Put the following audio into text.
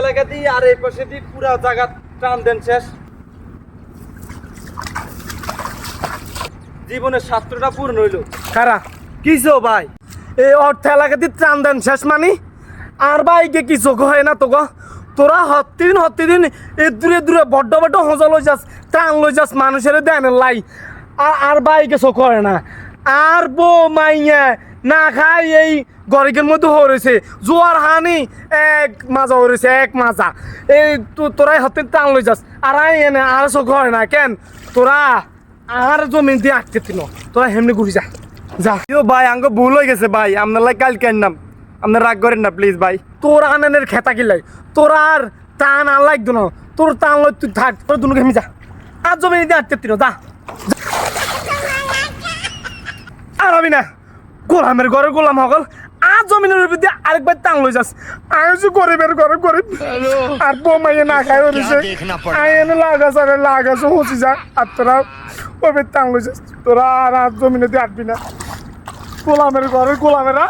জায়গা দিয়ে আর এই পাশে দিয়ে পুরা জায়গা টান দেন শেষ। জীবনের শাস্ত্রটা পূর্ণ হইল। কারা কিসো ভাই? এই অর্থ এলাকাতে ত্রাণ দেন শেষ মানি আর বাইকে কিছু হয় না তো গো। তোরা হত্তিদিন এই দূরে দূরে বড্ড বড্ড হজা লই যাস, ত্রাণ লই যাস, মানুষের দেন লাই আর বাইকে চোখ হয় না। আর বো মাইয়া না খাই এই গরিকের মধ্যে হরেছে জোয়ার হানি এক মাজা হরেছে, এক মাজা। এই তোরাই হত্তিন ত্রাণ লই যাস আর আই এনে আর চোখ হয় না কেন? তোরা আর জমিন দিয়ে আটকে তিন, তোরা হেমনি ঘুরি যা যা। ভাই আঙ্গ ভুল হয়ে গেছে ভাই, আপনার লাই কালকে আনলাম, আপনার রাগ করেন না প্লিজ ভাই। তোর আনানের খেতা কিলাই তোর আর টান আর লাগতো না, তোর টান লই তুই থাক, তোর দুনো ঘেমি যা আর জমি দিয়ে আটকে তিন যা। আর আমি না গোলামের ঘরে গোলাম হগল আর জমিনের উপর দিয়ে আরেকবার টান লই যাস। আইসু গরিবের ঘরে গরিব আর বোমাইয়ে না খাই হয়েছে আইনে লাগাছ হসি যা আর তোরা ওই টান লই যাস। তোরা আর জমিনে দিয়ে আটবি না, গোলামের ঘরে গোলামেরা।